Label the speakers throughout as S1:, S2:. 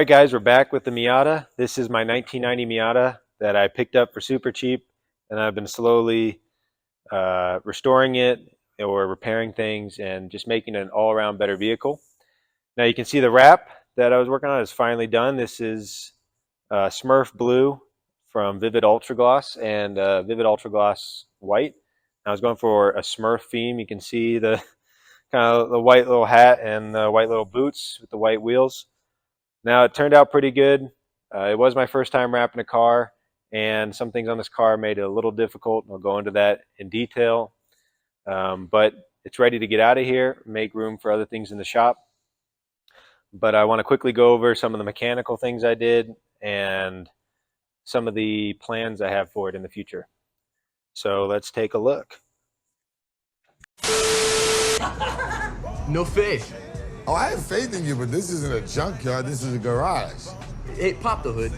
S1: Alright guys, we're back with the Miata. This is my 1990 Miata that I picked up for super cheap, and I've been slowly restoring it or repairing things and just making it an all-around better vehicle. Now you can see the wrap that I was working on is finally done. This is Smurf Blue from Vivid Ultra Gloss and Vivid Ultra Gloss White. I was going for a Smurf theme. You can see the kind of the white little hat and the white little boots with the white wheels. Now, it turned out pretty good. It was my first time wrapping a car, and some things on this car made it a little difficult. I'll go into that in detail. But it's ready to get out of here, make room for other things in the shop. But I want to quickly go over some of the mechanical things I did and some of the plans I have for it in the future. So let's take a look.
S2: No faith.
S3: Oh, I have faith in you, but this isn't a junkyard. This is a garage.
S2: Hey, pop the hood.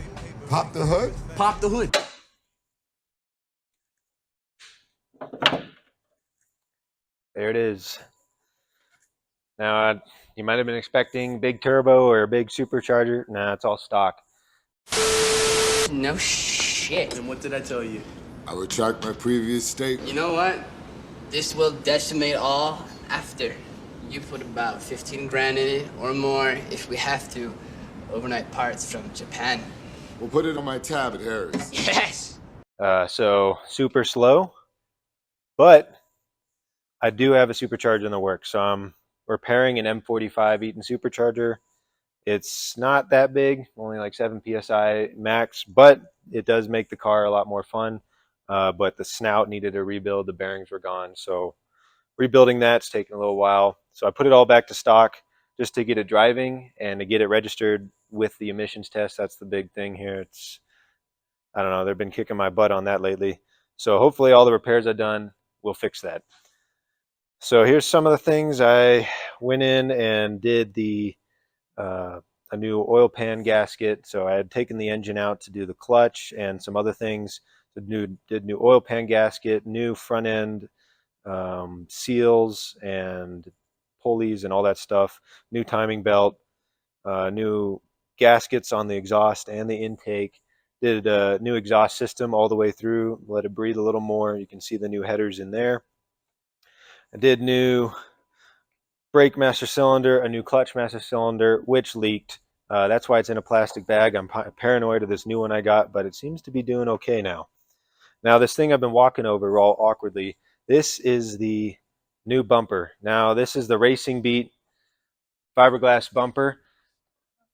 S3: Pop the hood?
S2: Pop the hood.
S1: There it is. Now, you might have been expecting big turbo or a big supercharger. Nah, it's all stock.
S4: No shit.
S2: And what did I tell you?
S3: I retract my previous statement.
S4: You know what? This will decimate all after. You put about 15 grand in it or more if we have to. Overnight parts from Japan.
S3: We'll put it on my tab at Harris.
S4: Yes!
S1: So super slow, but I do have a supercharger in the works. So I'm repairing an M45 Eaton supercharger. It's not that big, only like 7 PSI max, but it does make the car a lot more fun. But the snout needed a rebuild, the bearings were gone. So rebuilding that's taking a little while. So I put it all back to stock just to get it driving and to get it registered with the emissions test. That's the big thing here. I don't know, they've been kicking my butt on that lately. So hopefully all the repairs I've done will fix that. So here's some of the things. I went in and did a new oil pan gasket. So I had taken the engine out to do the clutch and some other things. Did new oil pan gasket, new front end seals and pulleys and all that stuff, new timing belt, new gaskets on the exhaust and the intake, did a new exhaust system all the way through, let it breathe a little more. You can see the new headers in there. I did new brake master cylinder, a new clutch master cylinder, which leaked. That's why it's in a plastic bag. I'm paranoid of this new one I got, but it seems to be doing okay now. Now this thing I've been walking over all awkwardly, this is the new bumper. Now this is the Racing Beat fiberglass bumper.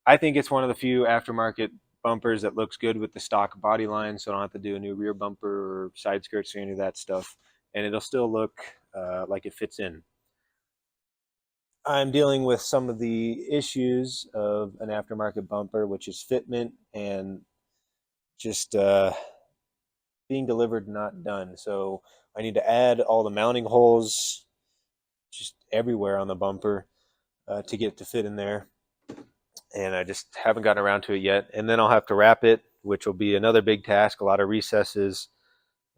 S1: I think it's one of the few aftermarket bumpers that looks good with the stock body line, so I don't have to do a new rear bumper or side skirts or any of that stuff, and it'll still look like it fits in. I'm dealing with some of the issues of an aftermarket bumper, which is fitment and just being delivered not done. So I need to add all the mounting holes just everywhere on the bumper to get it to fit in there, and I just haven't gotten around to it yet. And then I'll have to wrap it, which will be another big task, a lot of recesses,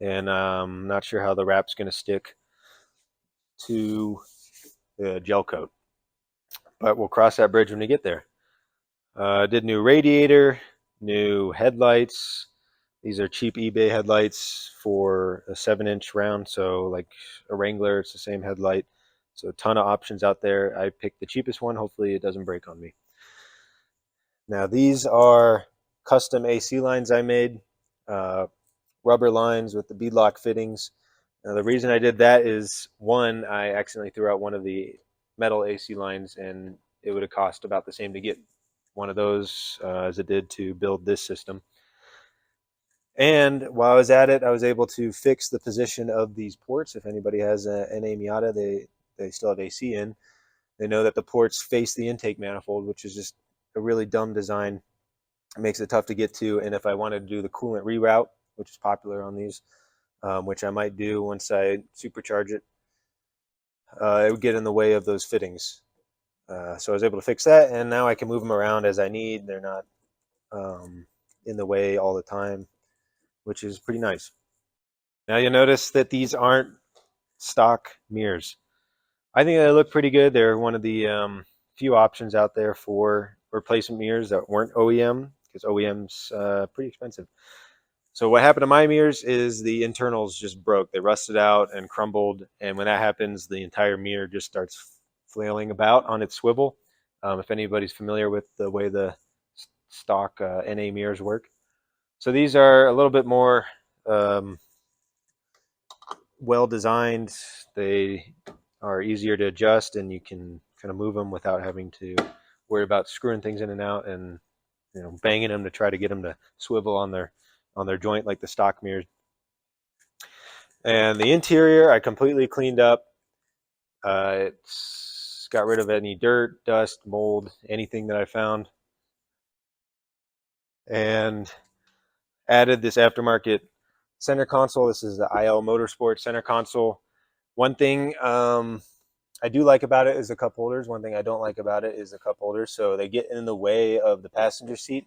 S1: and I'm not sure how the wrap's going to stick to the gel coat, but we'll cross that bridge when we get there. Did new radiator, new headlights. These are cheap eBay headlights for a 7-inch round, so like a Wrangler, it's the same headlight. So a ton of options out there. I picked the cheapest one. Hopefully it doesn't break on me. Now these are custom AC lines I made, rubber lines with the beadlock fittings. Now the reason I did that is, one, I accidentally threw out one of the metal AC lines, and it would have cost about the same to get one of those as it did to build this system. And while I was at it, I was able to fix the position of these ports. If anybody has an NA Miata, they still have AC in. They know that the ports face the intake manifold, which is just a really dumb design. It makes it tough to get to. And if I wanted to do the coolant reroute, which is popular on these, which I might do once I supercharge it, it would get in the way of those fittings. So I was able to fix that, and now I can move them around as I need. They're not in the way all the time, which is pretty nice. Now you'll notice that these aren't stock mirrors. I think they look pretty good. They're one of the few options out there for replacement mirrors that weren't OEM, because OEM's pretty expensive. So what happened to my mirrors is the internals just broke. They rusted out and crumbled, and when that happens, the entire mirror just starts flailing about on its swivel. If anybody's familiar with the way the stock NA mirrors work. So these are a little bit more well designed. They are easier to adjust, and you can kind of move them without having to worry about screwing things in and out and banging them to try to get them to swivel on their joint like the stock mirrors. And the interior I completely cleaned up. It's got rid of any dirt, dust, mold, anything that I found, and added this aftermarket center console. This is the IL Motorsport center console. One thing I do like about it is the cup holders. One thing I don't like about it is the cup holders. So they get in the way of the passenger seat.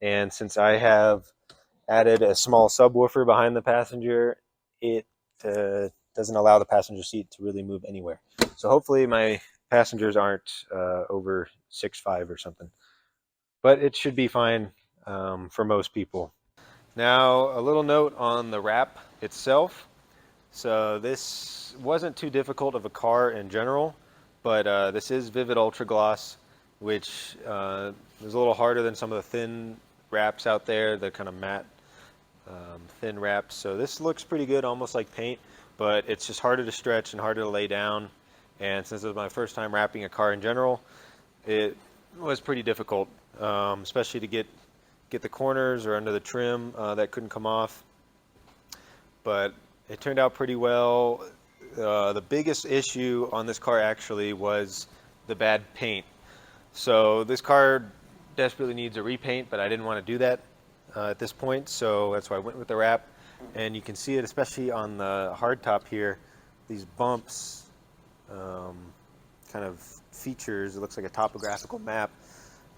S1: And since I have added a small subwoofer behind the passenger, it doesn't allow the passenger seat to really move anywhere. So hopefully my passengers aren't over 6'5" or something. But it should be fine for most people. Now, a little note on the wrap itself. So this wasn't too difficult of a car in general, but this is Vivid Ultra Gloss, which is a little harder than some of the thin wraps out there, the kind of matte thin wraps. So this looks pretty good, almost like paint, but it's just harder to stretch and harder to lay down. And since it was my first time wrapping a car in general, it was pretty difficult, especially to get the corners or under the trim that couldn't come off. But it turned out pretty well. The biggest issue on this car actually was the bad paint. So this car desperately needs a repaint, but I didn't want to do that at this point, so that's why I went with the wrap. And you can see it especially on the hardtop here, these bumps, kind of features. It looks like a topographical map.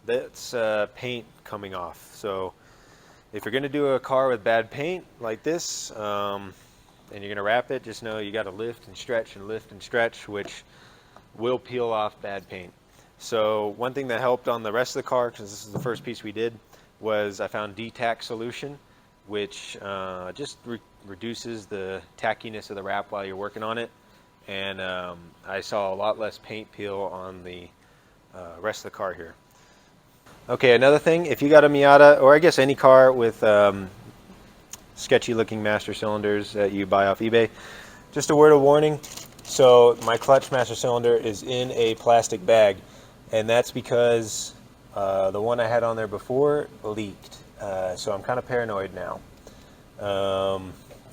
S1: That's paint coming off. So if you're going to do a car with bad paint like this, and you're going to wrap it, just know you got to lift and stretch and lift and stretch, which will peel off bad paint. So one thing that helped on the rest of the car, because this is the first piece we did, was I found D-Tack solution, which just reduces the tackiness of the wrap while you're working on it. And I saw a lot less paint peel on the rest of the car here. Okay, another thing, if you got a Miata, or I guess any car with sketchy looking master cylinders that you buy off eBay, just a word of warning. So my clutch master cylinder is in a plastic bag, and that's because the one I had on there before leaked. So I'm kind of paranoid now.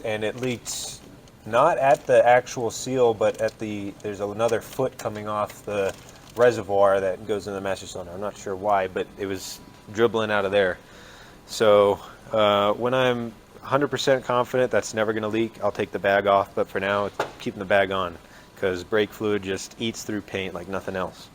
S1: And it leaked not at the actual seal, but at there's another foot coming off the reservoir that goes in the master cylinder. I'm not sure why, but it was dribbling out of there. So when I'm 100% confident that's never going to leak, I'll take the bag off, but for now, keeping the bag on, because brake fluid just eats through paint like nothing else.